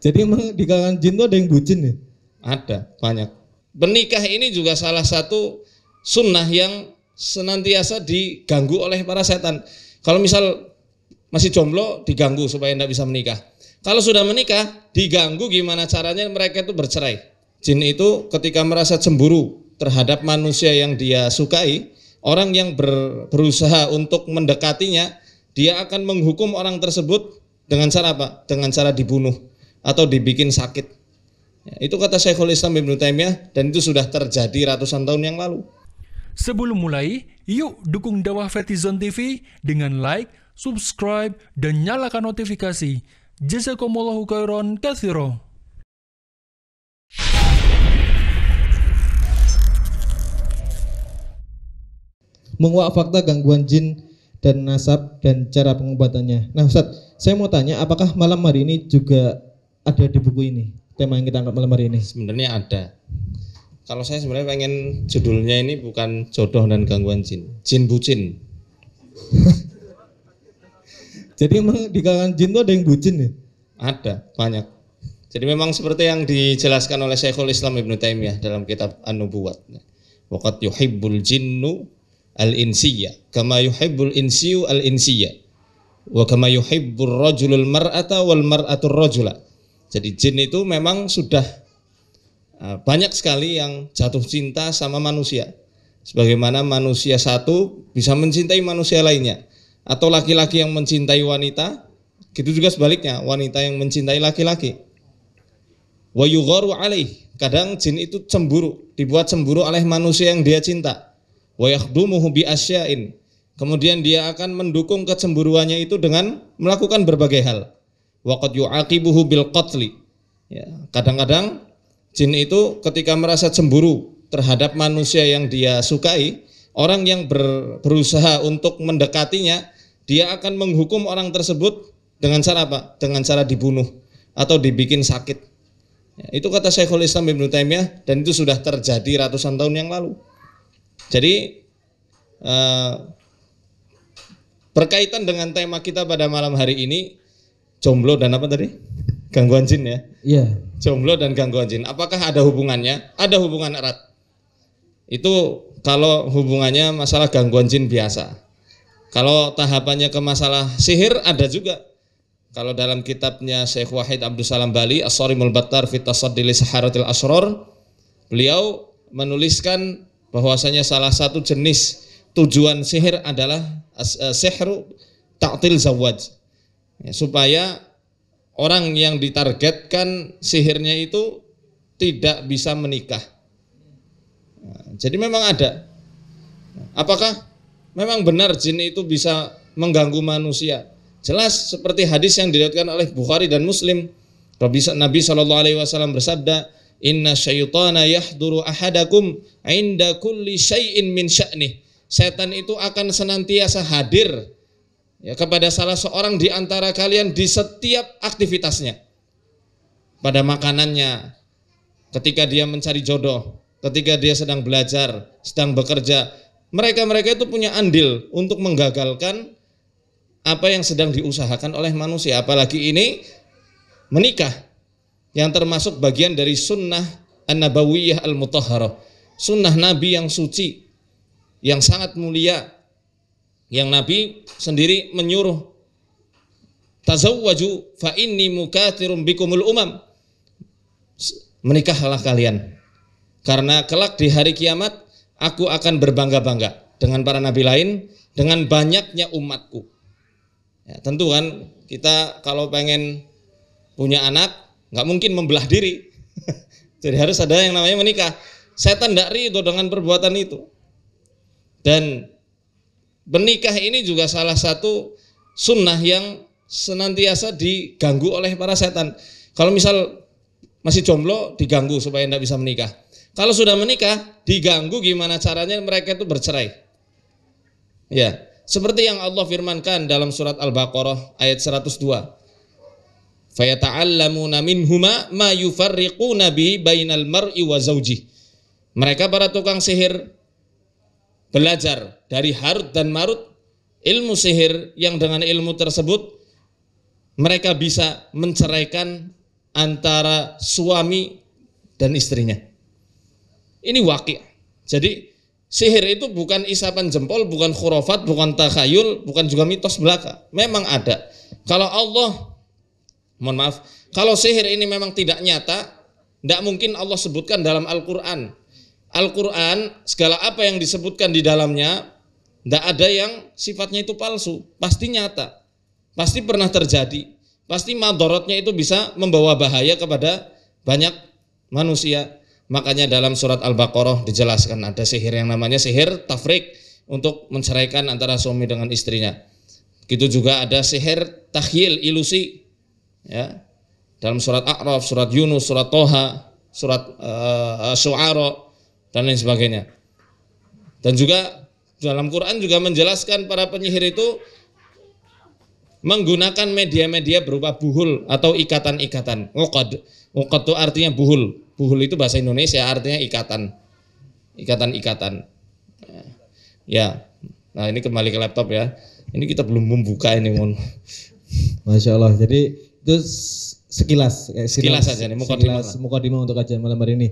Jadi emang di kalangan jin itu ada yang bucin ya? Ada, banyak. Menikah ini juga salah satu sunnah yang senantiasa diganggu oleh para setan. Kalau misal masih jomblo, diganggu supaya tidak bisa menikah. Kalau sudah menikah, diganggu gimana caranya mereka itu bercerai. Jin itu ketika merasa cemburu terhadap manusia yang dia sukai, orang yang berusaha untuk mendekatinya, dia akan menghukum orang tersebut dengan cara apa? Dengan cara dibunuh atau dibikin sakit. Ya, itu kata Syekhul Islam Ibnu Taimiyah, dan itu sudah terjadi ratusan tahun yang lalu. Sebelum mulai, yuk dukung dakwah Fetizon TV dengan like, subscribe, dan nyalakan notifikasi. Jazakumullahu khairan katsira. Menguak fakta gangguan jin dan nasab dan cara pengobatannya. Nah Ustadz, saya mau tanya apakah malam hari ini juga ada di buku ini? Tema yang kita angkat malam hari ini. Sebenarnya ada. Kalau saya sebenarnya pengen judulnya ini bukan jodoh dan gangguan jin, jin bucin. Jadi emang di kalangan jin itu ada yang bucin ya? Ada, banyak. Jadi memang seperti yang dijelaskan oleh Syekhul Islam Ibnu Taimiyah dalam kitab An-Nubuwat. Waqad yuhibbul jinnu al-insiyya kama yuhibbul insyu al-insiyya wa kama yuhibbur rajulul mar'ata wal mar'atur rajula. Jadi jin itu memang sudah banyak sekali yang jatuh cinta sama manusia. Sebagaimana manusia satu bisa mencintai manusia lainnya, atau laki-laki yang mencintai wanita, gitu juga sebaliknya, wanita yang mencintai laki-laki. Wa yugharu alaih, kadang jin itu cemburu, dibuat cemburu oleh manusia yang dia cinta. Wa yakhdumuhu bi asya'in, kemudian dia akan mendukung kecemburuannya itu dengan melakukan berbagai hal. Wa qad yu'aqibuhu bil qatli. Ya, kadang-kadang jin itu ketika merasa cemburu terhadap manusia yang dia sukai, orang yang berusaha untuk mendekatinya, dia akan menghukum orang tersebut dengan cara apa? Dengan cara dibunuh atau dibikin sakit. Ya, itu kata Syekhul Islam Ibnu Taimiyah, dan itu sudah terjadi ratusan tahun yang lalu. Jadi berkaitan dengan tema kita pada malam hari ini, jomblo dan apa tadi? Gangguan jin ya? Iya. Jomblo dan gangguan jin. Apakah ada hubungannya? Ada hubungan erat. Itu kalau hubungannya masalah gangguan jin biasa. Kalau tahapannya ke masalah sihir ada juga. Kalau dalam kitabnya Syekh Wahid Abdul Salam Bali, As-Sarimul Battar fi Tasaddi li Saharatil Asrar, beliau menuliskan bahwasanya salah satu jenis tujuan sihir adalah sihru ta'til zawaj. Ya, supaya orang yang ditargetkan sihirnya itu tidak bisa menikah. Nah, jadi memang ada. Apakah memang benar jin itu bisa mengganggu manusia? Jelas seperti hadis yang diriwayatkan oleh Bukhari dan Muslim. Nabi SAW bersabda, Inna syaitana yahduru ahadakum inda kulli syai'in min sya'nih. Setan itu akan senantiasa hadir ya, kepada salah seorang di antara kalian di setiap aktivitasnya. Pada makanannya, ketika dia mencari jodoh, ketika dia sedang belajar, sedang bekerja, mereka itu punya andil untuk menggagalkan apa yang sedang diusahakan oleh manusia. Apalagi ini menikah, yang termasuk bagian dari sunnah an-nabawiyah al-mutahharah, sunnah Nabi yang suci, yang sangat mulia, yang Nabi sendiri menyuruh, tazawwaju fa inni mukatsirum bikumul umam, menikahlah kalian karena kelak di hari kiamat aku akan berbangga-bangga dengan para nabi lain, dengan banyaknya umatku. Ya, tentu kan kita kalau pengen punya anak nggak mungkin membelah diri. Jadi harus ada yang namanya menikah. Setan tidak ridho dengan perbuatan itu. Dan menikah ini juga salah satu sunnah yang senantiasa diganggu oleh para setan. Kalau misal masih jomblo, diganggu supaya tidak bisa menikah. Kalau sudah menikah, diganggu gimana caranya mereka itu bercerai. Ya, seperti yang Allah firmankan dalam surat Al-Baqarah ayat 102. Fayata'allamuna minhuma ma yufarriquna bihi bainal mar'i wa zawjih. Mereka para tukang sihir belajar dari Harut dan Marut ilmu sihir yang dengan ilmu tersebut mereka bisa menceraikan antara suami dan istrinya. Ini waqi'. Jadi sihir itu bukan isapan jempol, bukan khurafat, bukan takhayul, bukan juga mitos belaka. Memang ada. Kalau Allah, mohon maaf, kalau sihir ini memang tidak nyata, tidak mungkin Allah sebutkan dalam Al-Quran. Al-Quran, segala apa yang disebutkan di dalamnya, tidak ada yang sifatnya itu palsu. Pasti nyata, pasti pernah terjadi. Pasti madorotnya itu bisa membawa bahaya kepada banyak manusia. Makanya dalam surat Al-Baqarah dijelaskan ada sihir yang namanya sihir tafrik, untuk menceraikan antara suami dengan istrinya. Begitu juga ada sihir takhyil, ilusi, ya. Dalam surat A'raf, surat Yunus, surat Toha, surat Syu'ara dan lain sebagainya. Dan juga dalam Quran juga menjelaskan para penyihir itu menggunakan media-media berupa buhul atau ikatan-ikatan. Uqad itu artinya buhul. Buhul itu bahasa Indonesia artinya ikatan. Ikatan-ikatan. Ya. Nah, ini kembali ke laptop ya. Ini kita belum membuka ini, Mon. Masya Allah. Jadi itu sekilas Sekilas saja nih, mukadimah mukadimah untuk kajian malam hari ini.